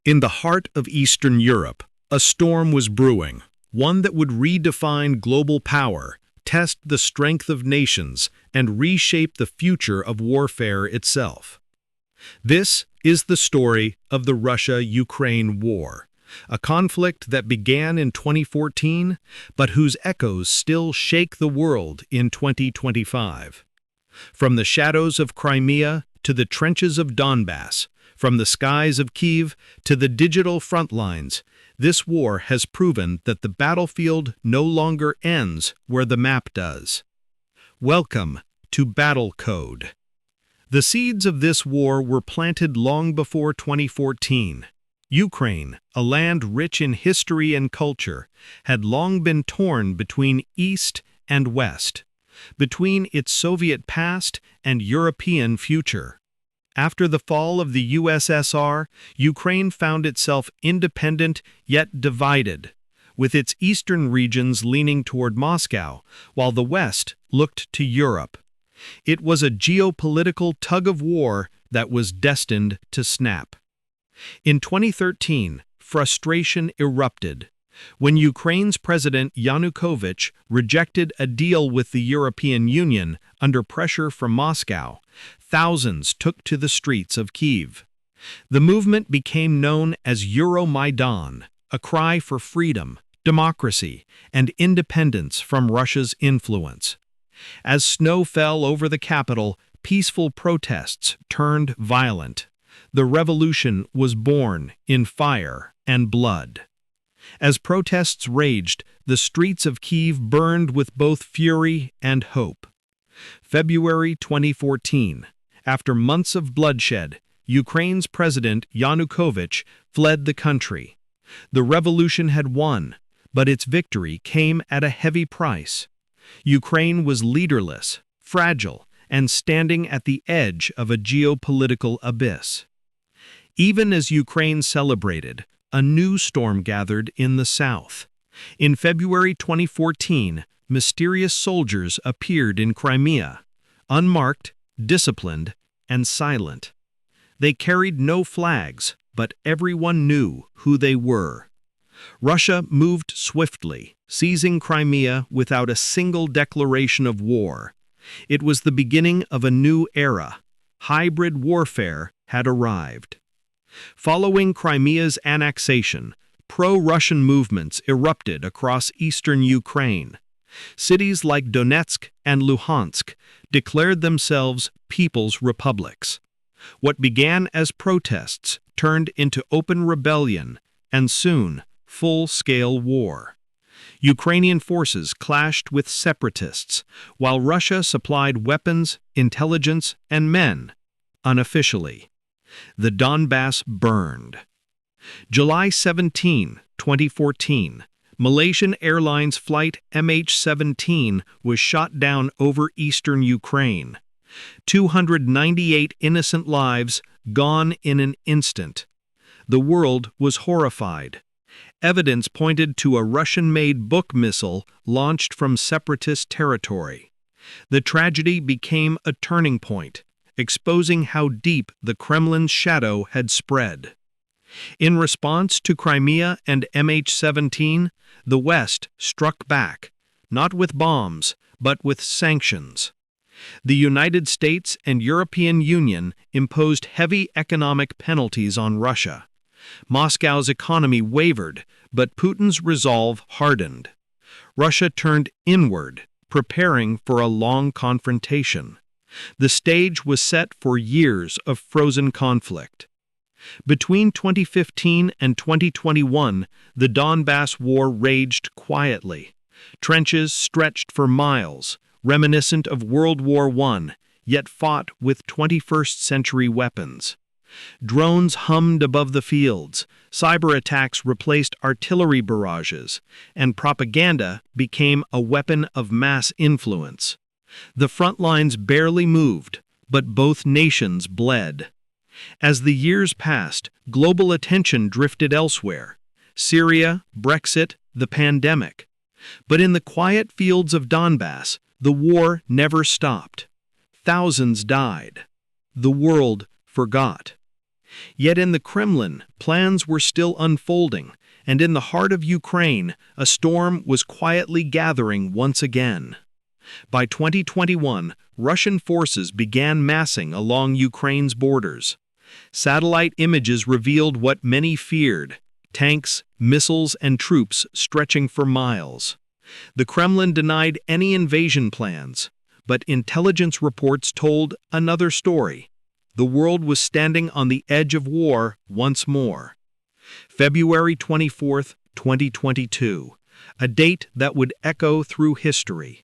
In the heart of Eastern Europe, a storm was brewing, one that would redefine global power, test the strength of nations, and reshape the future of warfare itself. This is the story of the Russia-Ukraine war, a conflict that began in 2014, but whose echoes still shake the world in 2025. From the shadows of Crimea to the trenches of Donbas, from the skies of Kyiv to the digital front lines, this war has proven that the battlefield no longer ends where the map does. Welcome to BattleCode. The seeds of this war were planted long before 2014. Ukraine, a land rich in history and culture, had long been torn between East and West, between its Soviet past and European future. After the fall of the USSR, Ukraine found itself independent yet divided, with its eastern regions leaning toward Moscow, while the West looked to Europe. It was a geopolitical tug-of-war that was destined to snap. In 2013, frustration erupted when Ukraine's President Yanukovych rejected a deal with the European Union under pressure from Moscow. Thousands took to the streets of Kyiv. The movement became known as Euromaidan, a cry for freedom, democracy, and independence from Russia's influence. As snow fell over the capital, peaceful protests turned violent. The revolution was born in fire and blood. As protests raged, the streets of Kyiv burned with both fury and hope. February 2014. After months of bloodshed, Ukraine's President Yanukovych fled the country. The revolution had won, but its victory came at a heavy price. Ukraine was leaderless, fragile, and standing at the edge of a geopolitical abyss. Even as Ukraine celebrated, a new storm gathered in the south. In February 2014, mysterious soldiers appeared in Crimea, unmarked, disciplined, and silent. They carried no flags, but everyone knew who they were. Russia moved swiftly, seizing Crimea without a single declaration of war. It was the beginning of a new era. Hybrid warfare had arrived. Following Crimea's annexation, pro-Russian movements erupted across eastern Ukraine. Cities like Donetsk and Luhansk declared themselves people's republics. What began as protests turned into open rebellion and soon full-scale war. Ukrainian forces clashed with separatists, while Russia supplied weapons, intelligence, and men, unofficially. The Donbas burned. July 17, 2014, Malaysian Airlines flight MH17 was shot down over eastern Ukraine. 298 innocent lives gone in an instant. The world was horrified. Evidence pointed to a Russian-made Buk missile launched from separatist territory. The tragedy became a turning point, exposing how deep the Kremlin's shadow had spread. In response to Crimea and MH17, the West struck back, not with bombs, but with sanctions. The United States and European Union imposed heavy economic penalties on Russia. Moscow's economy wavered, but Putin's resolve hardened. Russia turned inward, preparing for a long confrontation. The stage was set for years of frozen conflict. Between 2015 and 2021, the Donbas War raged quietly. Trenches stretched for miles, reminiscent of World War I, yet fought with 21st-century weapons. Drones hummed above the fields, cyber attacks replaced artillery barrages, and propaganda became a weapon of mass influence. The front lines barely moved, but both nations bled. As the years passed, global attention drifted elsewhere: Syria, Brexit, the pandemic. But in the quiet fields of Donbas, the war never stopped. Thousands died. The world forgot. Yet in the Kremlin, plans were still unfolding, and in the heart of Ukraine, a storm was quietly gathering once again. By 2021, Russian forces began massing along Ukraine's borders. Satellite images revealed what many feared: tanks, missiles, and troops stretching for miles. The Kremlin denied any invasion plans, but intelligence reports told another story. The world was standing on the edge of war once more. February 24, 2022, a date that would echo through history.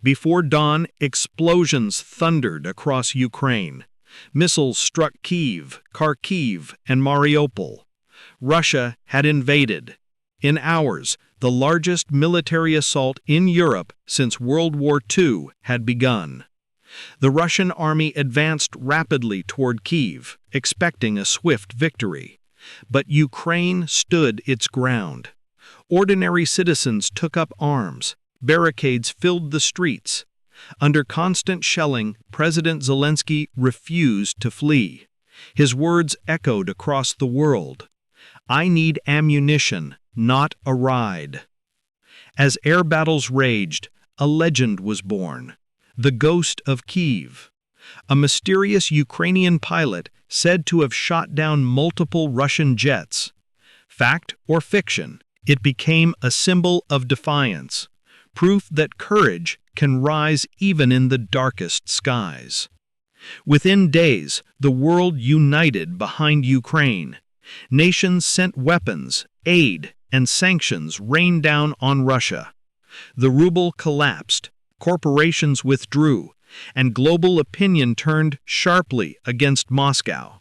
Before dawn, explosions thundered across Ukraine. Missiles struck Kyiv, Kharkiv, and Mariupol. Russia had invaded. In hours, the largest military assault in Europe since World War II had begun. The Russian army advanced rapidly toward Kyiv, expecting a swift victory. But Ukraine stood its ground. Ordinary citizens took up arms. Barricades filled the streets. Under constant shelling, President Zelensky refused to flee. His words echoed across the world: "I need ammunition, not a ride." As air battles raged, a legend was born: the ghost of Kyiv. A mysterious Ukrainian pilot said to have shot down multiple Russian jets. Fact or fiction, it became a symbol of defiance, proof that courage can rise even in the darkest skies. Within days, the world united behind Ukraine. Nations sent weapons, aid, and sanctions rained down on Russia. The ruble collapsed, corporations withdrew, and global opinion turned sharply against Moscow.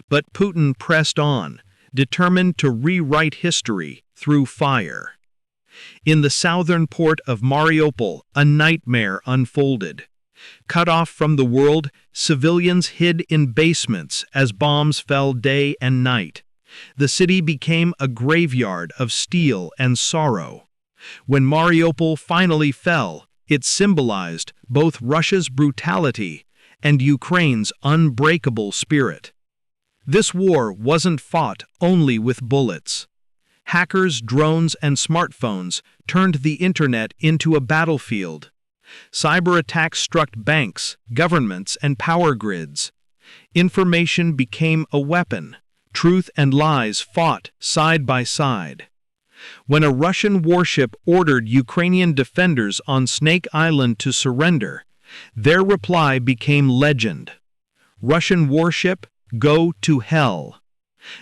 But Putin pressed on, determined to rewrite history through fire. In the southern port of Mariupol, a nightmare unfolded. Cut off from the world, civilians hid in basements as bombs fell day and night. The city became a graveyard of steel and sorrow. When Mariupol finally fell, it symbolized both Russia's brutality and Ukraine's unbreakable spirit. This war wasn't fought only with bullets. Hackers, drones, and smartphones turned the internet into a battlefield. Cyber attacks struck banks, governments, and power grids. Information became a weapon. Truth and lies fought side by side. When a Russian warship ordered Ukrainian defenders on Snake Island to surrender, their reply became legend: "Russian warship, go to hell."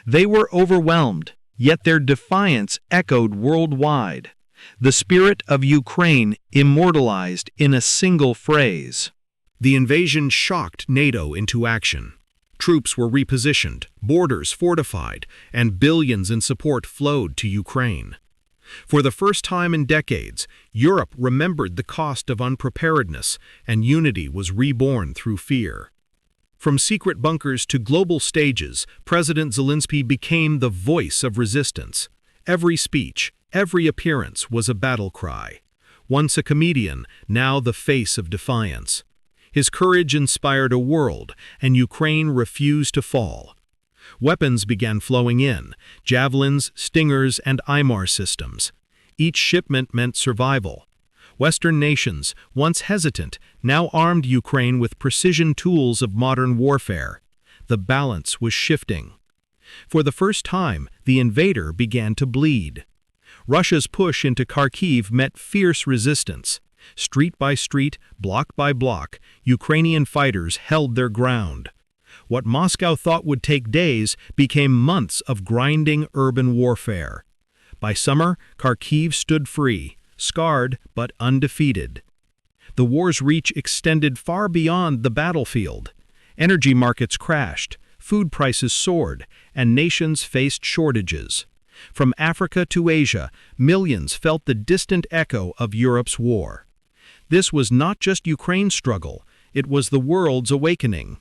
They were overwhelmed, yet their defiance echoed worldwide. The spirit of Ukraine immortalized in a single phrase. The invasion shocked NATO into action. Troops were repositioned, borders fortified, and billions in support flowed to Ukraine. For the first time in decades, Europe remembered the cost of unpreparedness, and unity was reborn through fear. From secret bunkers to global stages, President Zelensky became the voice of resistance. Every speech, every appearance was a battle cry. Once a comedian, now the face of defiance. His courage inspired a world, and Ukraine refused to fall. Weapons began flowing in: javelins, stingers, and IMAR systems. Each shipment meant survival. Western nations, once hesitant, now armed Ukraine with precision tools of modern warfare. The balance was shifting. For the first time, the invader began to bleed. Russia's push into Kharkiv met fierce resistance. Street by street, block by block, Ukrainian fighters held their ground. What Moscow thought would take days became months of grinding urban warfare. By summer, Kharkiv stood free, scarred but undefeated. The war's reach extended far beyond the battlefield. Energy markets crashed, food prices soared, and nations faced shortages. From Africa to Asia, millions felt the distant echo of Europe's war. This was not just Ukraine's struggle, it was the world's awakening.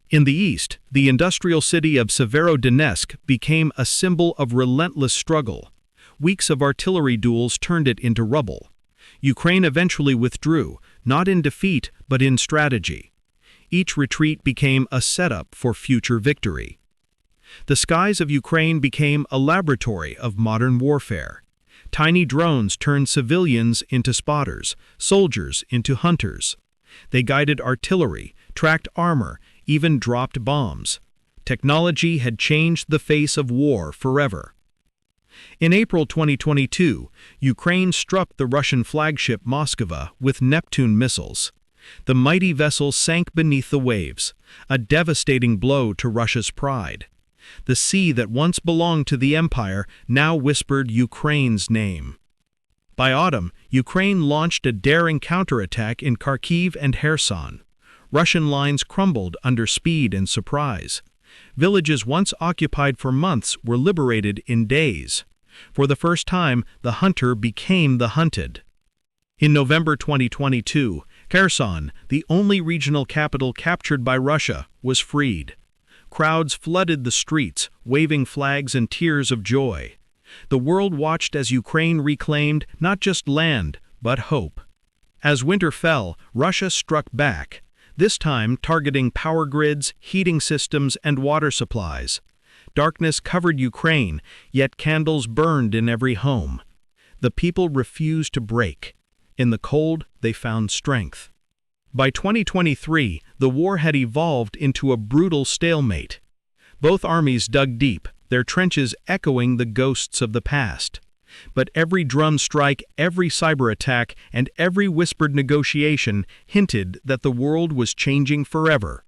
In the east, the industrial city of Severodonetsk became a symbol of relentless struggle. Weeks of artillery duels turned it into rubble. Ukraine eventually withdrew, not in defeat but in strategy. Each retreat became a setup for future victory. The skies of Ukraine became a laboratory of modern warfare. Tiny drones turned civilians into spotters, soldiers into hunters. They guided artillery, tracked armor, even dropped bombs. Technology had changed the face of war forever. In April 2022, Ukraine struck the Russian flagship Moskva with Neptune missiles. The mighty vessel sank beneath the waves, a devastating blow to Russia's pride. The sea that once belonged to the empire now whispered Ukraine's name. By autumn, Ukraine launched a daring counterattack in Kyiv and Kherson. Russian lines crumbled under speed and surprise. Villages once occupied for months were liberated in days. For the first time, the hunter became the hunted. In November 2022, Kherson, the only regional capital captured by Russia, was freed. Crowds flooded the streets, waving flags and tears of joy. The world watched as Ukraine reclaimed not just land, but hope. As winter fell, Russia struck back, this time targeting power grids, heating systems, and water supplies. Darkness covered Ukraine, yet candles burned in every home. The people refused to break. In the cold, they found strength. By 2023, the war had evolved into a brutal stalemate. Both armies dug deep, their trenches echoing the ghosts of the past. But every drum strike, every cyber attack, and every whispered negotiation hinted that the world was changing forever.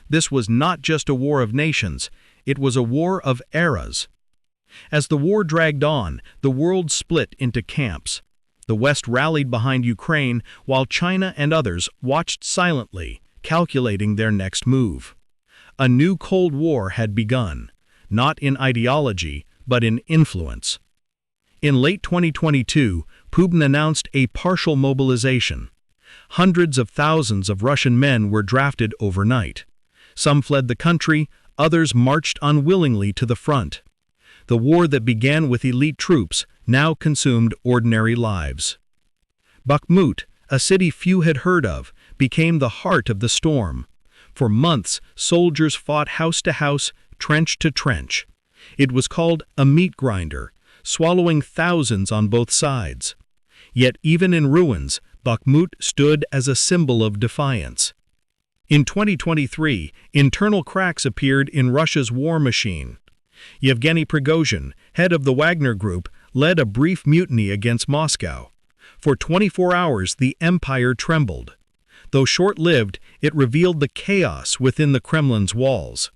This was not just a war of nations, it was a war of eras. As the war dragged on, the world split into camps. The West rallied behind Ukraine, while China and others watched silently, calculating their next move. A new Cold War had begun, not in ideology, but in influence. In late 2022, Putin announced a partial mobilization. Hundreds of thousands of Russian men were drafted overnight. Some fled the country, others marched unwillingly to the front. The war that began with elite troops now consumed ordinary lives. Bakhmut, a city few had heard of, became the heart of the storm. For months, soldiers fought house to house, trench to trench. It was called a meat grinder, swallowing thousands on both sides. Yet even in ruins, Bakhmut stood as a symbol of defiance. In 2023, internal cracks appeared in Russia's war machine. Yevgeny Prigozhin, head of the Wagner Group, led a brief mutiny against Moscow. For 24 hours, the empire trembled. Though short-lived, it revealed the chaos within the Kremlin's walls.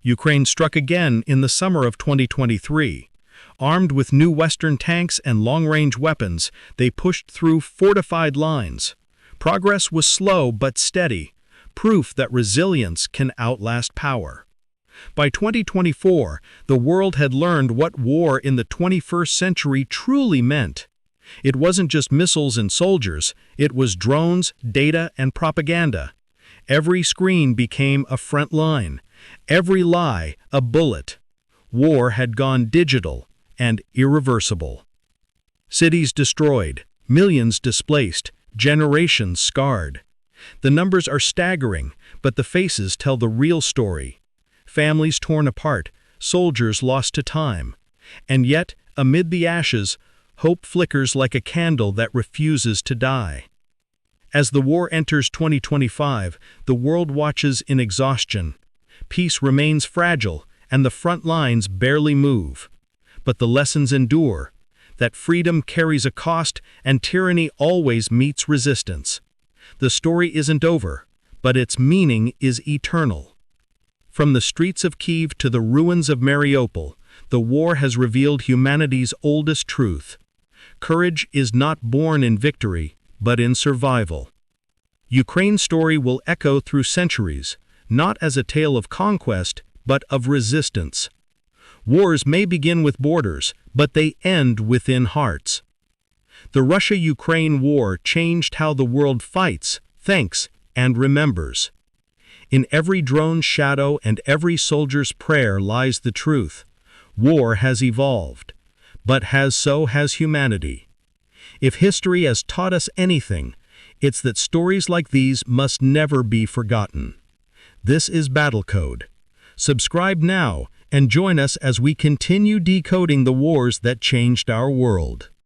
Ukraine struck again in the summer of 2023. Armed with new Western tanks and long-range weapons, they pushed through fortified lines. Progress was slow but steady, proof that resilience can outlast power. By 2024, the world had learned what war in the 21st century truly meant. It wasn't just missiles and soldiers, it was drones, data, and propaganda. Every screen became a front line, every lie a bullet. War had gone digital and irreversible. Cities destroyed, millions displaced, generations scarred. The numbers are staggering, but the faces tell the real story. Families torn apart, soldiers lost to time. And yet, amid the ashes, hope flickers like a candle that refuses to die. As the war enters 2025, the world watches in exhaustion. Peace remains fragile, and the front lines barely move. But the lessons endure, that freedom carries a cost and tyranny always meets resistance. The story isn't over, but its meaning is eternal. From the streets of Kyiv to the ruins of Mariupol, the war has revealed humanity's oldest truth. Courage is not born in victory, but in survival. Ukraine's story will echo through centuries, not as a tale of conquest, but of resistance. Wars may begin with borders, but they end within hearts. The Russia-Ukraine war changed how the world fights, thinks, and remembers. In every drone's shadow and every soldier's prayer lies the truth. War has evolved, but so has humanity. If history has taught us anything, it's that stories like these must never be forgotten. This is BattleCode, Subscribe now and join us as we continue decoding the wars that changed our world.